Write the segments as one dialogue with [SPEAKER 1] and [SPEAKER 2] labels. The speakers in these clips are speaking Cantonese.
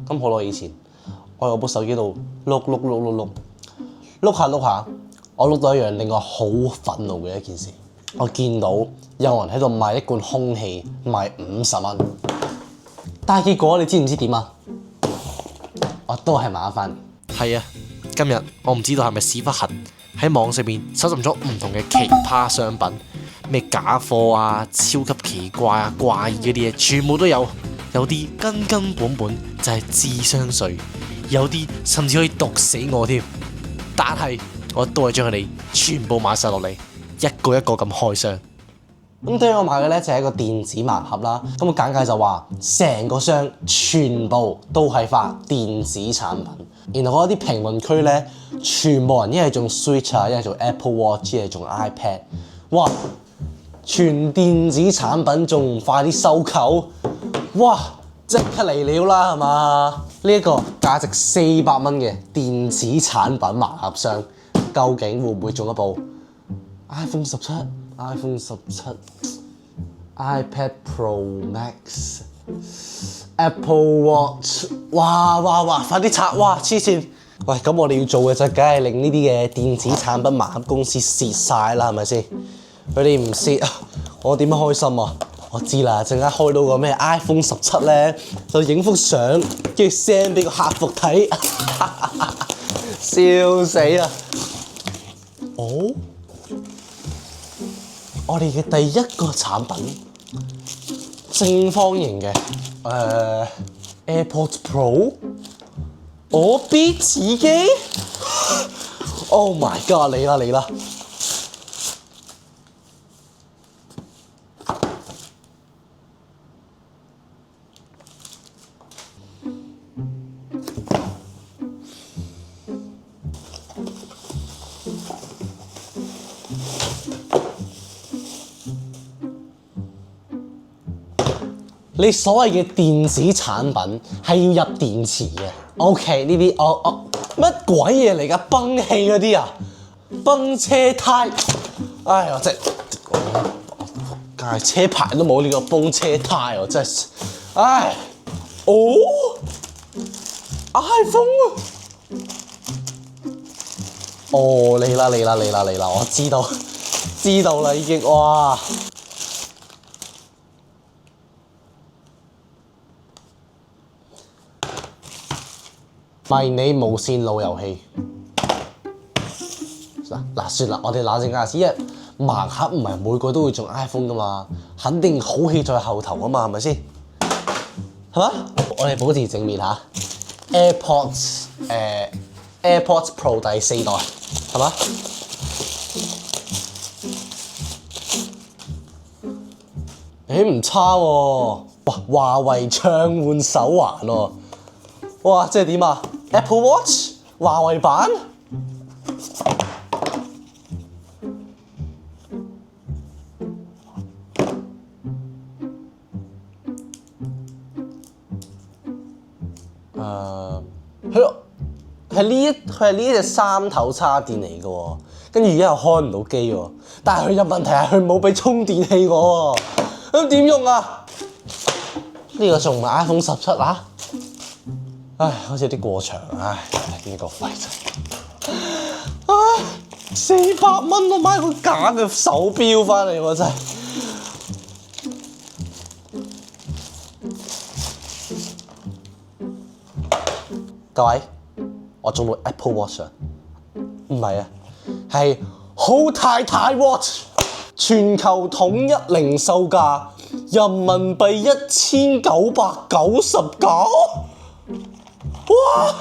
[SPEAKER 1] 咁好耐以前，我喺我部手機度碌下，我碌到一樣令我好憤怒嘅一件事。我見到有人喺度賣一罐空氣賣50蚊，但係結果你知唔知點啊？我都係買翻嚟。係啊，今日我唔知道係咪屎忽痕喺網上面搜尋咗唔同嘅奇葩商品，咩假貨啊、超級奇怪啊、怪異嗰啲嘢，全部都有。有啲根本就係智商稅，有啲甚至可以毒死我添。但係我都係將佢哋全部買晒落嚟，一個一個咁開箱。咁對於我買嘅咧就係一個電子盲盒啦。咁個簡介就話成個箱全部都係發電子產品。然後嗰啲評論區咧，全部人一係用 Switch 啊，一係用 Apple Watch， 一係用 iPad。哇！全電子產品仲唔快啲收購？哇！即刻嚟料啦，係嘛？呢一個價值400蚊嘅電子產品盲盒箱，究竟會唔會中一部 iPhone 17、iPhone 17、iPad Pro Max、Apple Watch？ 哇！快啲拆！哇！黐線！喂，咁我哋要做嘅就梗係令呢啲嘅電子產品盲盒公司蝕晒啦，係咪先？佢哋唔蝕，我點樣開心啊？我知啦，陣間開到個咩 iPhone 17咧，就影幅相，跟住 send 俾個客服睇，笑死啊！哦，我哋嘅第一個產品，正方形嘅AirPods Pro， 我 Beats 耳機 ，Oh my God！ 嚟啦！你所謂嘅電子產品係要入電池嘅 ，OK 呢啲乜鬼嘢嚟㗎？崩氣嗰啲啊，崩車胎，唉我真係車牌都冇呢個崩車胎喎，真係，唉，哦 iPhone 哦嚟啦，我知道啦已經，哇！迷你無線路由器嗱，算啦，我哋冷靜下先，因為盲盒唔係每個都會中 iPhone 噶嘛，肯定好戲在後頭啊嘛，係咪先？係嘛？我哋保持正面嚇 ，AirPods Pro 第4代係嘛？唔差喎，哇！華為暢換手環喎，哇！即係點啊 ？Apple Watch 華為版？佢係呢隻三頭叉電嚟嘅喎，跟住而家又開唔到機喎，但係佢嘅問題係佢冇俾充電器我喎，咁點用啊？呢個仲唔係 iPhone 17啊？唉，好似有啲過長，唉，呢個廢仔，唉，400蚊我買個假嘅手錶翻嚟喎，真係。各位，我中到 Apple Watch 啊，唔係啊，係好太太 Watch， 全球統一零售價人民幣1999，哇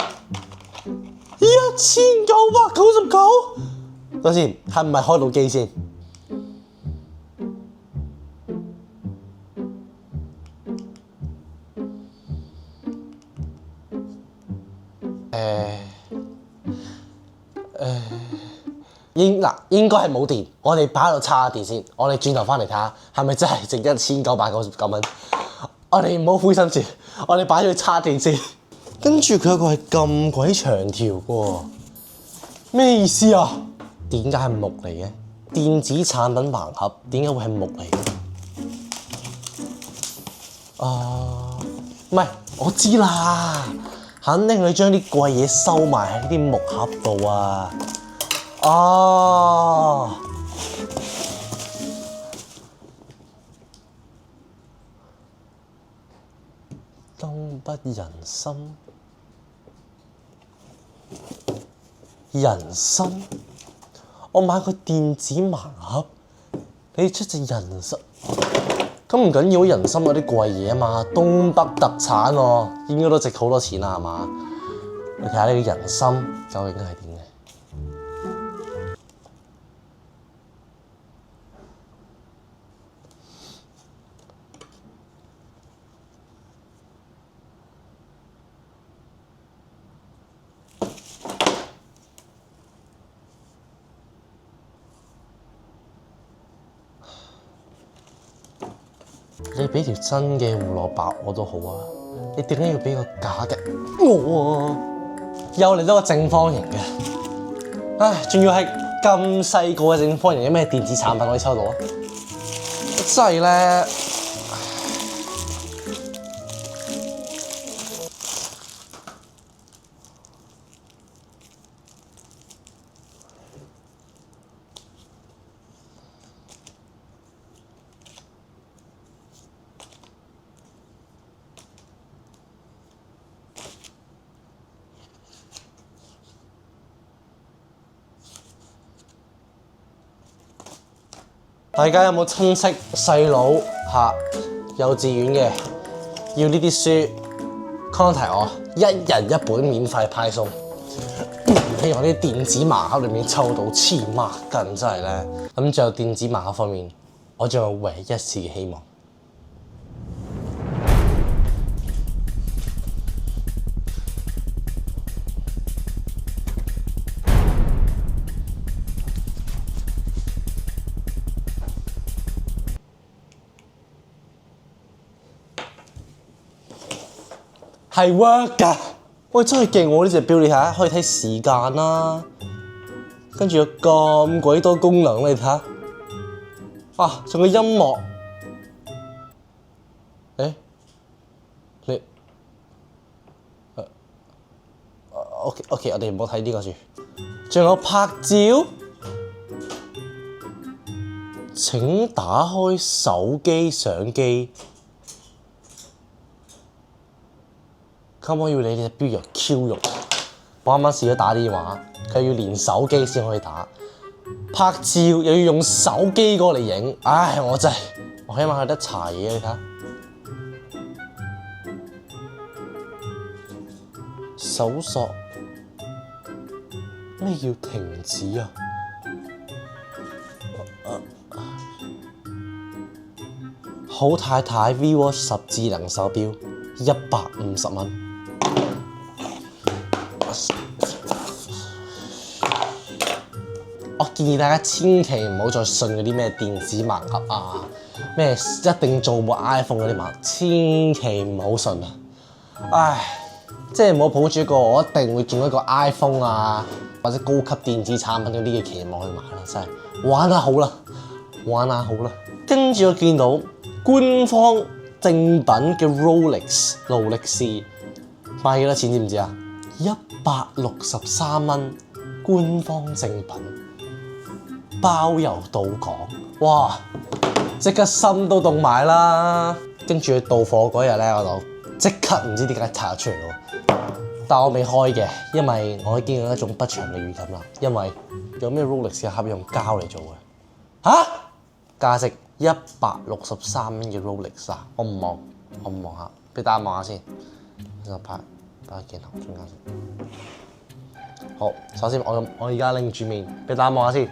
[SPEAKER 1] ！1999，等先，係唔係開到機先？應該係冇電，我哋擺喺度叉下電先。我哋轉頭翻嚟睇下，係咪真係值1999蚊？我哋唔好灰心住，我哋擺咗去叉電先。跟住佢有個係咁鬼長條喎，咩意思啊？點解係木嚟嘅？電子產品盲盒點解會係木嚟嘅？唔係，我知啦。肯定佢將啲貴嘢收埋喺啲木盒度啊！啊！東北人參，人參，我買個電子盲盒，你出隻人參，咁唔緊要，人參有啲貴嘢啊嘛，東北特產喎，應該都值好多錢啦，係嘛？你睇下呢個人參究竟係點嘅？你俾條真嘅胡蘿蔔我都好啊，你點解要俾個假嘅我啊？又嚟到個正方形嘅，唉，仲要係咁細個嘅正方形，有咩電子產品可以抽到啊？真係咧，大家有冇親戚細佬幼稚園嘅要呢啲書 contact 我，一人一本免費派送。希望啲電子盲盒裏面抽到黐孖筋，真係咧。咁仲有電子盲盒方面，我仲有唯一一次嘅希望。係 work 㗎，喂真係勁喎！呢隻錶你睇下，可以睇時間啦，跟住有咁鬼多功能，你睇下，啊仲有音樂，你OK， 我哋唔好睇呢個住，仲有拍照，請打開手機相機。可唔可以要你隻錶又 Q 用？我啱啱試咗打電話，佢要連手機先可以打，拍照又要用手機過嚟影，唉！我真係，我起碼係得查嘢，你睇下，搜索咩叫停止啊？好太太 V-Watch 10智能手錶150蚊。我建議大家千祈唔好再信嗰啲咩電子盲盒啊，咩一定做部 iPhone 嗰啲盲盒，千祈唔好信啊！唉，即係唔好抱住一個我一定會中一個 iPhone 啊，或者高級電子產品嗰啲嘅期望去買啦，真係玩下好啦，玩下好啦。跟住我見到官方正品嘅 Rolex 勞力士賣幾多錢知唔知啊？163蚊，官方正品。包郵到港，哇！即刻心都凍埋啦。跟住佢到貨嗰日咧，我就即刻唔知點解拆咗出嚟咯。但我未開嘅，因為我已經有一種不祥嘅預感啦。因為有咩 Rolex 嘅盒用膠嚟做嘅？嚇！價值163蚊嘅 Rolex 啊！我唔望下，俾大家望下先。就擺喺鏡頭中間先。好，首先我而家拎住面，俾大家望下先。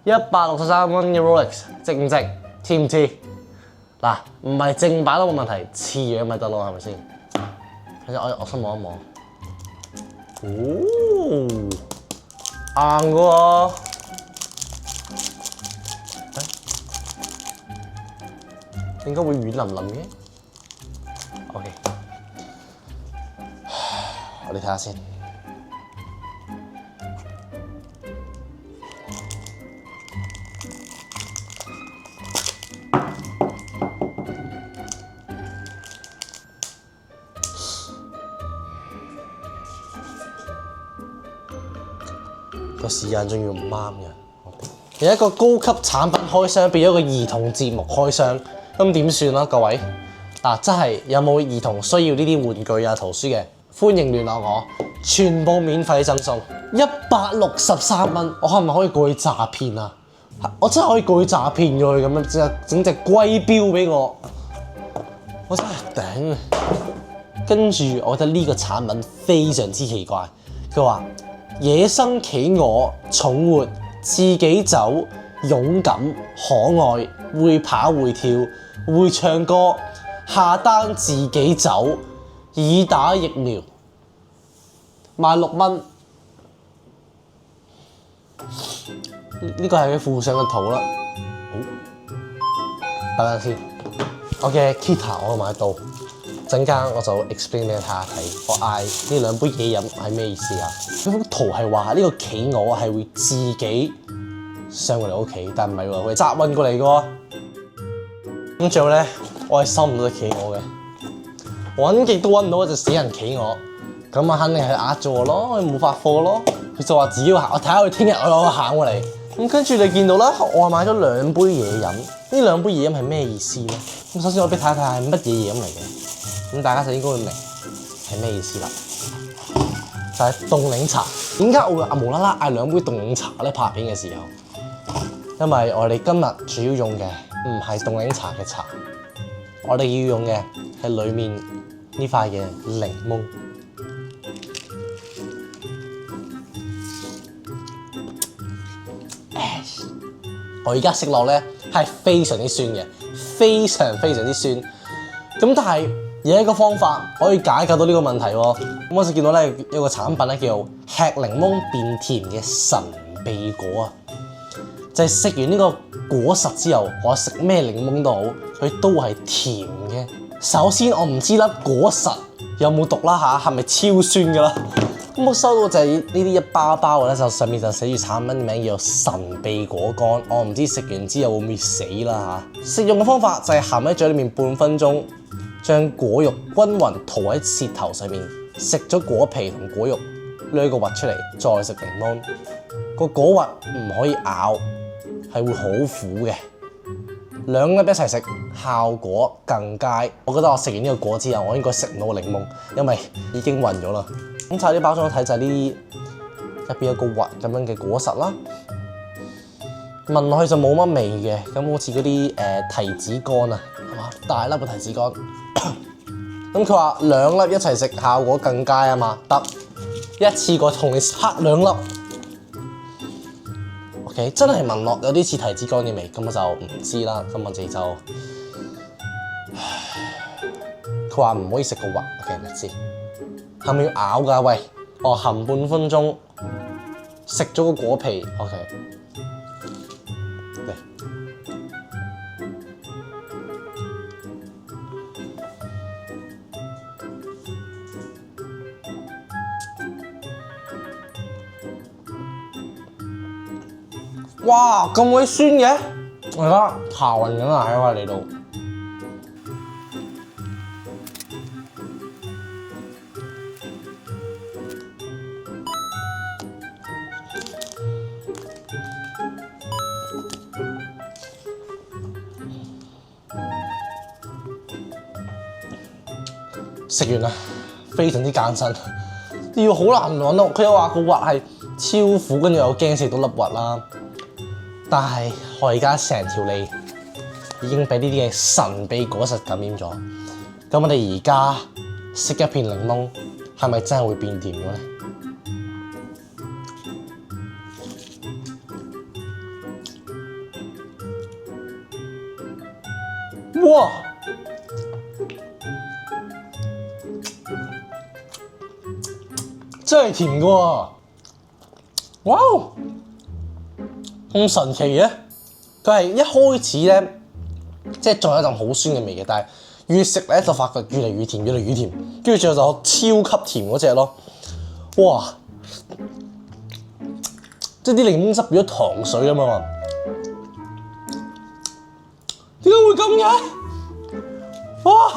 [SPEAKER 1] 163蚊嘅 Rolex 值唔值？黐唔黐？嗱，唔係正版都冇問題，似樣咪得咯，係咪先？其實我先望一望，硬嘅喎，點解會軟腍腍嘅 ？OK， 我哋睇下先。個時間仲要唔啱嘅。有一個高級產品開箱變咗個兒童節目開箱，咁點算啊？各位嗱，真係有冇兒童需要呢啲玩具啊、圖書嘅？歡迎聯絡我，全部免費贈送163蚊。我係咪可以過去詐騙啊？我真係可以過去詐騙佢咁樣，整隻龜錶俾我，我真係頂。跟住我覺得呢個產品非常之奇怪，佢話野生企鵝寵活，自己走，勇敢可愛，會跑會跳，會唱歌，下單自己走，已打疫苗，賣6蚊。呢個係佢附上嘅圖啦。好，等陣先。我嘅 Kita 我買到，陣間我就 explain 俾大家睇。我嗌呢兩杯嘢飲係咩意思啊？佢幅圖係話呢個企鵝係會自己上過嚟屋企，但唔係喎，佢係集運過嚟嘅喎。咁最後咧，我係收唔到隻企鵝嘅，揾極都揾唔到嗰隻死人企鵝。咁啊，肯定係呃咗我咯，佢冇發貨咯。佢就話自己行，我睇下佢聽日我行過嚟。咁跟住你見到啦，我買咗2杯嘢飲。呢2杯嘢飲係咩意思咧？咁首先我俾大家睇下係乜嘢嘢飲嚟嘅。咁大家就應該會明係咩意思啦。就係凍檸茶。點解我會無啦啦嗌2杯凍檸茶咧？拍片嘅時候，因為我哋今日主要用嘅唔係凍檸茶嘅茶，我哋要用嘅係裡面呢塊嘅檸檬。我而家食落咧係非常之酸嘅，非常之酸。咁但係有一個方法可以解決到呢個問題喎。咁我就見到咧有個產品咧叫做吃檸檬變甜嘅神秘果啊，就係食完呢個果實之後，我食咩檸檬都好，佢都係甜嘅。首先我唔知粒果實有冇毒啦嚇，係咪超酸㗎啦？咁我收到就係呢啲一包包嘅咧，就上面就寫住產品名叫做神秘果乾。我唔知食完之後會唔會死啦嚇。食用嘅方法就係含喺嘴裏面半分鐘，將果肉均勻塗喺舌頭上面，食咗果皮同果肉，掠個核出嚟，再食檸檬。個果核唔可以咬，係會好苦嘅。2粒一齊食，效果更佳。我覺得我食完呢個果之後，我應該食唔到檸檬，因為已經暈咗啦。咁睇啲包裝睇就係呢啲入邊有個核咁樣嘅果實啦，聞落去就冇乜味嘅，咁好似嗰啲提子乾啊，係嘛？大粒嘅提子乾。咁佢話2粒一齊食效果更佳啊嘛，得一次過同你拍2粒。OK， 真係聞落有啲似提子乾嘅味，咁我就唔知啦。咁我哋就佢話唔可以食個核 ，OK， 唔知。係咪要咬㗎？喂，哦，含半分鐘，食咗個果皮 ，OK。嚟，哇，咁鬼酸嘅！我而家頭暈緊啊，喺我哋度。食完啦，非常之艱辛，要好難揾到。佢又話個核係超苦，跟住又驚食到粒核啦。但係我而家成條脷已經俾呢啲嘅神秘果實感染咗。咁我哋而家食一片檸檬，係咪真係會變甜咗咧？哇！真係甜嘅喎，哇！咁神奇嘅，佢係一開始咧，即係仲有一陣好酸嘅味嘅，但係越食咧就發覺越嚟越甜，越嚟越甜，跟住最後就超級甜嗰隻咯，哇！即係啲檸檬汁變咗糖水咁啊！點解會咁嘅？哇！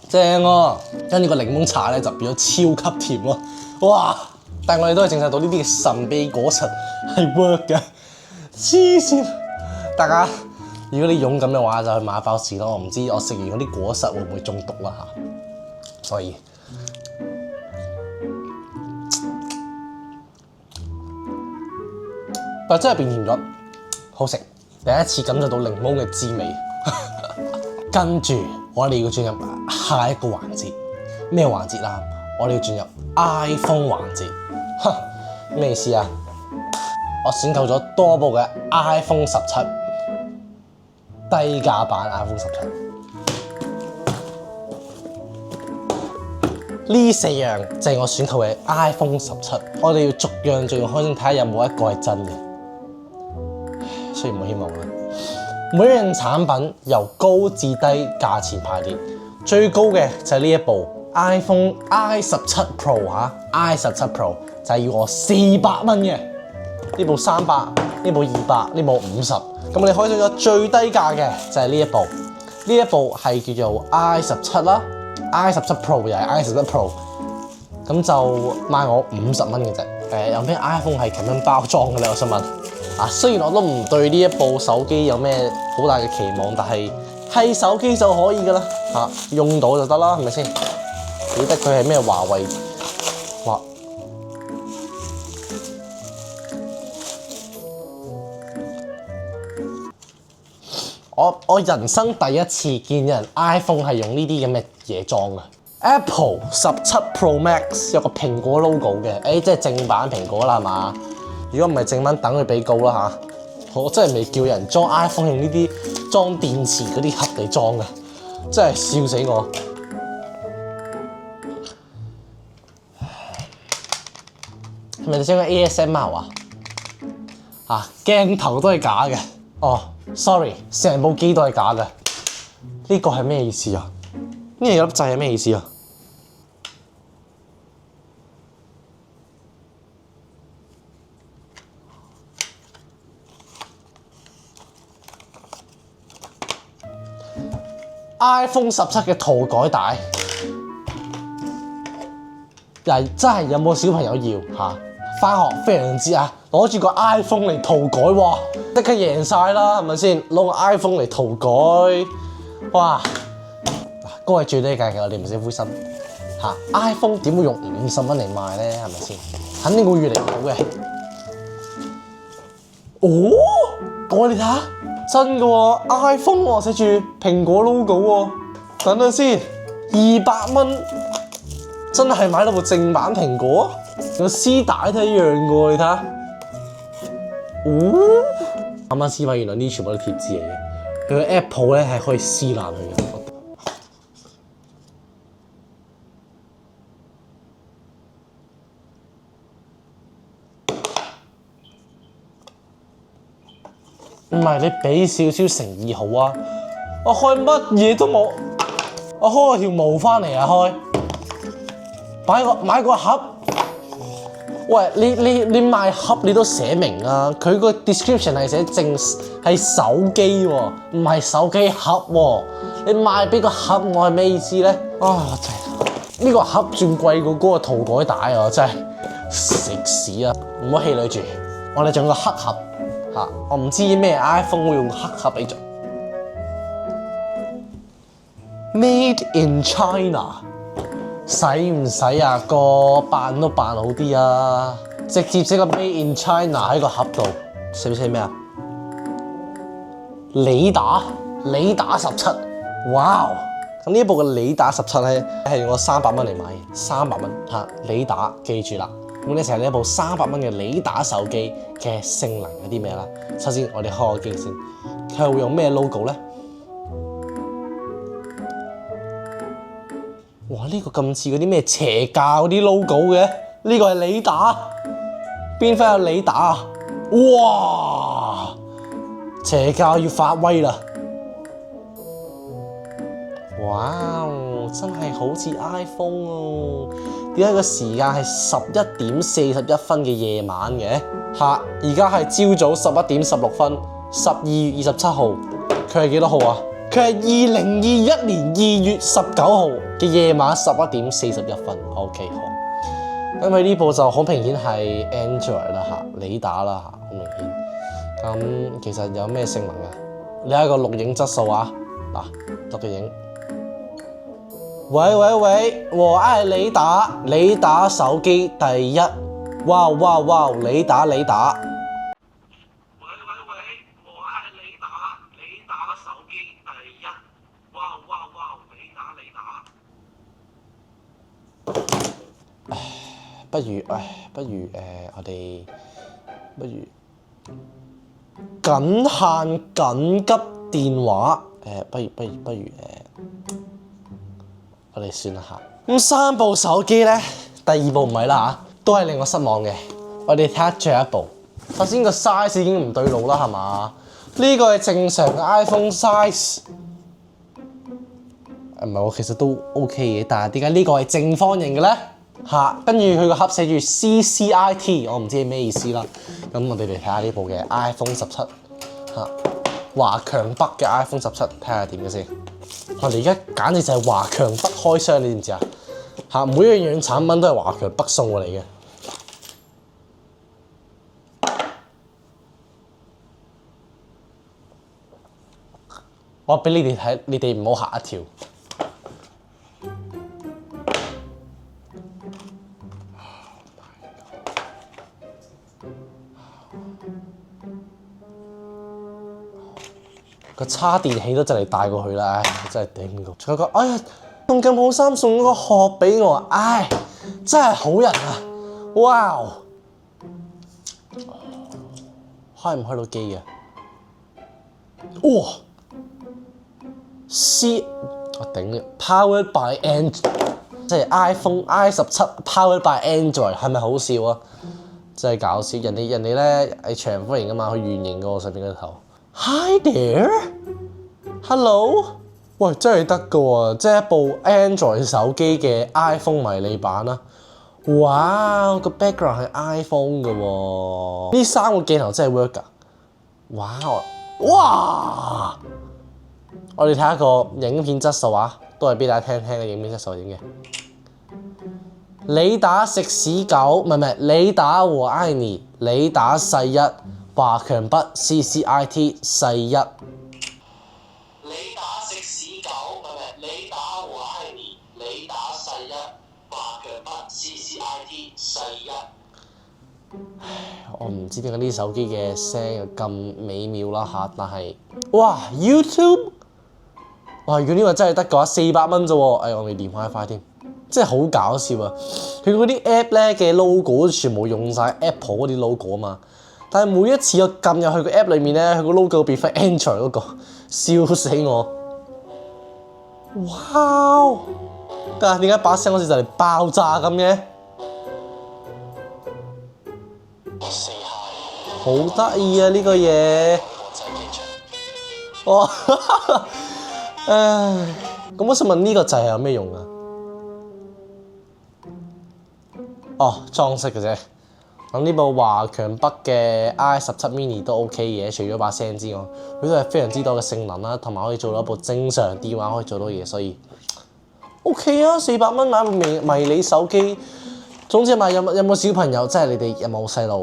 [SPEAKER 1] 正啊！跟住個檸檬茶咧就變咗超級甜咯，哇！但係我哋都係證實到呢啲嘅神秘果實係 work 嘅，黐線！大家如果你勇敢嘅話，就去買一包試咯。我唔知我食完嗰啲果實會唔會中毒啦嚇，所以但真係變甜咗，好食。第一次感受到檸檬嘅滋味。跟住我哋要進入下一個環節，咩環節啦？我哋要進入 iPhone 環節。咩意思啊？我選購咗多部嘅 iPhone 17，低價版 iPhone 17。呢4樣就係我選購嘅 iPhone 17。我哋要逐樣開先睇下有冇一個係真嘅。雖然冇希望啦。每一樣產品由高至低價錢排列，最高嘅就係呢一部 iPhone I17 Pro 嚇，I17 Pro 就係要我400蚊嘅。呢部300，呢部200，呢部50。咁我哋可以選咗最低價嘅就係呢一部，呢一部係叫做 I17啦，I17 Pro 又係 I17 Pro， 咁就賣我50蚊嘅啫。有咩 iPhone 係咁樣包裝嘅咧？我想問。雖然我都唔對呢一部手機有咩好大嘅期望，但係手機就可以㗎啦，用到就得啦，係咪先？記得佢係咩華為我人生第一次見有人 iPhone 係用呢啲咁嘅嘢裝嘅。Apple 17 Pro Max 有個蘋果 logo 嘅，即係正版蘋果啦，係嘛？如果唔係正版，等佢俾告啦嚇！我真係未叫人裝 iPhone 用呢啲裝電池嗰啲盒嚟裝嘅，真係笑死我！係咪你想講 ASMR 啊？鏡頭都係假嘅。哦，sorry， 成部機都係假嘅。呢個係咩意思啊？呢粒掣係咩意思啊？iPhone 17嘅塗改帶，真係有冇小朋友要嚇？返學非常之攞住個 iPhone 嚟塗改喎，即刻贏晒啦，係咪先？攞個 iPhone 嚟塗改，哇！嗰個係最低價嘅，我哋唔使灰心嚇。iPhone 點會用50蚊嚟賣咧？係咪先？肯定會越嚟越好嘅。哦，我哋睇下。真嘅喎 ，iPhone 喎，寫住蘋果 logo 喎。等陣先，200蚊真係買到部正版蘋果，個絲帶都一樣嘅喎，你睇下。哦，啱啱先發現原來呢全部都貼紙嚟嘅，佢個 Apple 咧係可以撕爛佢嘅。唔係你俾少少誠意好啊！我開乜嘢都冇，我開條毛翻嚟開，買個盒。喂，你賣盒你都寫明啊！佢個 description 係寫係手機喎，唔係手機盒喎。你賣俾個盒我係咩意思咧？真係呢個盒仲貴過嗰個塗改帶啊！真係食屎啊！唔好氣餒住，我哋仲有個黑盒。我唔知咩 iPhone 會用黑盒嚟做 ，Made in China， 使唔使啊？個扮都扮好啲啊！直接寫個 Made in China 喺個盒度，寫唔寫咩啊？李打17，哇！咁呢一部嘅李打17咧係用我300蚊嚟買嘅，300蚊嚇，李打記住啦。咁呢就係呢一部300蚊嘅李打手機嘅性能有啲咩啦？首先我哋開個機先，佢係會用咩 logo 咧？哇！呢個咁似嗰啲咩邪教嗰啲 logo 嘅，呢個係李打，邊忽有李打啊？哇！邪教要發威啦！哇！真係好似 iPhone 哦。點解個時間係11:41嘅夜晚嘅？而家係朝早11:16 ，12月27號。佢係幾多號啊？佢係2021年2月19號嘅夜晚11:41。OK， 好。因為呢部就好明顯係 Android 啦嚇，你打啦嚇，好明顯。咁其實有咩性能啊？你睇個錄影質素啊，嗱，錄嘅影。喂喂喂，我愛你打，你打手機第一。哇哇哇，你打。喂喂喂，我愛你打，你打手機第一。哇哇哇，你打。不如我哋僅限緊急電話，不如我哋算啦嚇。咁三部手機咧，第二部唔係啦嚇，都係令我失望嘅。我哋睇下最後一部。首先個 size 已經唔對路啦，係嘛？呢個係正常嘅 iPhone size，唔係我其實都 OK 嘅，但係點解呢個係正方形嘅咧？嚇，跟住佢個盒寫住 CCIT， 我唔知係咩意思啦。咁我哋嚟睇下呢部嘅 iPhone 17嚇，華強北嘅 iPhone 17，睇下點嘅先。我哋而家簡直就係華強北開箱，你知唔知啊？嚇，每一樣產品都係華強北送過嚟嘅。我俾你哋睇，你哋唔好嚇一跳。個叉電器都真係帶過去啦，唉，真係頂唔住。仲有個，哎呀，送咁好心送咗個殼俾我，唉，真係好人啊！哇，開唔開到機嘅？哇我頂你 ，Powered by Android， 即係 iPhone i17 Powered by Android， 係咪好笑啊？真係搞笑，人哋咧係長方形噶嘛，佢圓形個上邊個頭。Hi there，Hello， 喂，真係得噶喎，即係一部 Android 手機嘅 iPhone 迷你版啦。哇，個 background 係 iPhone 噶喎，呢三個鏡頭真係 work 㗎。哇！我哋睇下個影片質素啊，都係俾大家聽聽嘅影片質素影嘅。你打食屎狗，唔係，你打我愛你，你打細一。華強北 CCIT 細一，你打食屎狗，唔係，你打我愛你，你打細一，華強北 CCIT 細一。我唔知點解呢手機嘅聲又咁美妙啦嚇，但係哇 YouTube， 哇如果呢個真係得嘅話，400蚊啫喎，我未連 WiFi 添，真係好搞笑啊！佢嗰啲 app 咧嘅 logo 全部用晒 Apple 嗰啲 logo 啊嘛。但係每一次我撳入去個 app 裏面咧，佢個 logo 變翻 Android 嗰個，笑死我！哇！但係點解把聲好似就嚟爆炸咁嘅？好得意啊呢個嘢！哇！唉，咁我想問呢個掣係有咩用啊？哦，裝飾嘅啫。咁呢部華強北嘅 i17 mini 都 OK 嘅，除咗把聲之外，佢都係非常之多嘅性能啦，同埋可以做到一部正常電話可以做到嘢，所以 OK 啊！400蚊買部迷你手機，總之有冇小朋友，即係你哋有冇細佬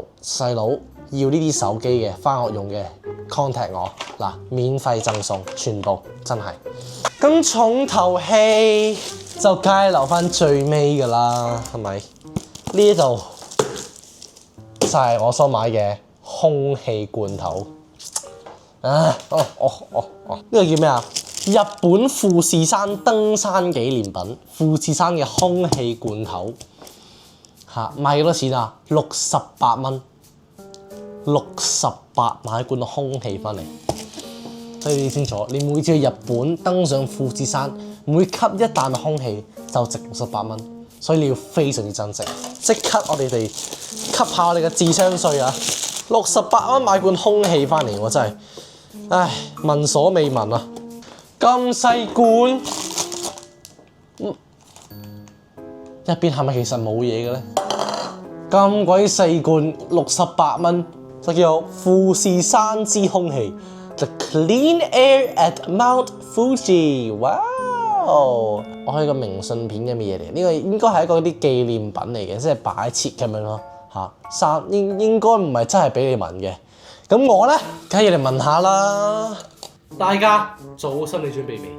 [SPEAKER 1] 要呢啲手機嘅，返學用嘅 contact 我嗱，免費贈送全部，真係。咁重頭戲就梗係留返最尾㗎啦，係咪？呢度就係我所買嘅空氣罐頭。呢個叫咩啊？日本富士山登山紀念品，富士山嘅空氣罐頭嚇，賣幾多錢啊？68蚊，68買一罐空氣翻嚟。所以你清楚，你每次去日本登上富士山，每吸一啖空氣就值68蚊。所以你要非常之珍惜，即刻我哋吸下我哋嘅智商稅啊！68蚊買罐空氣翻嚟，我真係，唉，聞所未聞啊！咁細罐，入邊係咪其實冇嘢嘅咧？咁鬼細罐68蚊，就叫做富士山之空氣 ，The Clean Air at Mount Fuji，哇！我係個明信片咁嘅嘢嚟，呢個應該係一個啲紀念品嚟嘅，即係擺設咁樣咯嚇。應該唔係真係俾你聞嘅。咁我咧，梗係要嚟聞下啦。大家做好心理準備未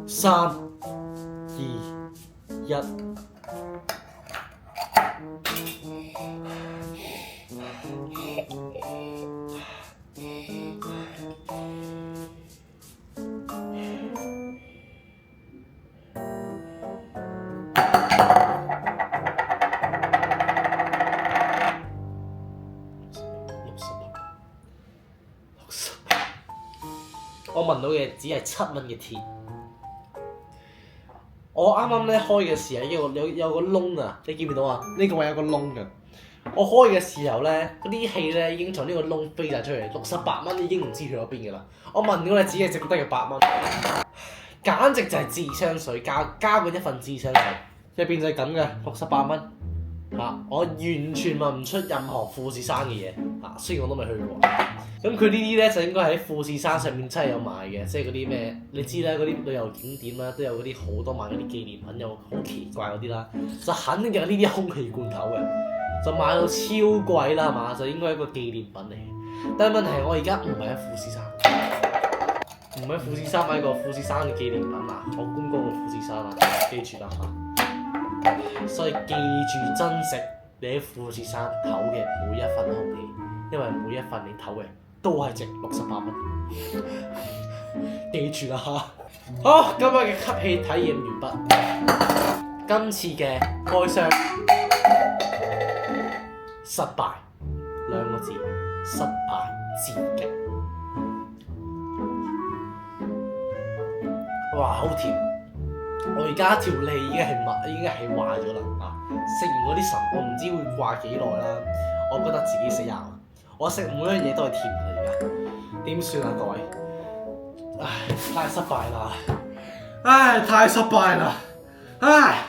[SPEAKER 1] ？3、2、1。我聞到嘅只係7蚊嘅鐵。我啱啱咧開嘅時候，有個窿啊！你見唔見到啊？呢個位有個窿嘅。我開嘅時候咧，嗰啲氣咧已經從呢個窿飛晒出嚟，68蚊已經唔知去咗邊嘅啦。我聞到嘅只係值得嘅8蚊，簡直就係智商稅，加過一份智商稅，入邊就係咁嘅68蚊。我完全聞唔出任何富士山嘅嘢雖然我都未去過。咁佢呢啲咧就應該喺富士山上面真係有賣嘅，即係嗰啲咩你知啦，嗰啲旅遊景點啦都有嗰啲好多賣嗰啲紀念品，有好奇怪嗰啲啦，就肯定有呢啲空氣罐頭嘅，就買到超貴啦係嘛，就應該係一個紀念品嚟嘅。但係問題係我而家唔係喺富士山，唔喺富士山買個富士山嘅紀念品我觀光嘅富士山記住啦所以記住珍惜你喺富士山唞嘅每一份空氣，因為每一份你唞嘅都係值68蚊。記住啦好，今日嘅吸氣體驗完畢。今次嘅開箱失敗2個字，失敗至極。哇，好甜！我而家條脷已經係壞咗啦食完嗰啲神，我唔知會掛幾耐啦。我覺得自己死硬啦。我食每樣嘢都係甜嘅而家，點算啊各位？唉，太失敗啦！唉，太失敗啦！唉。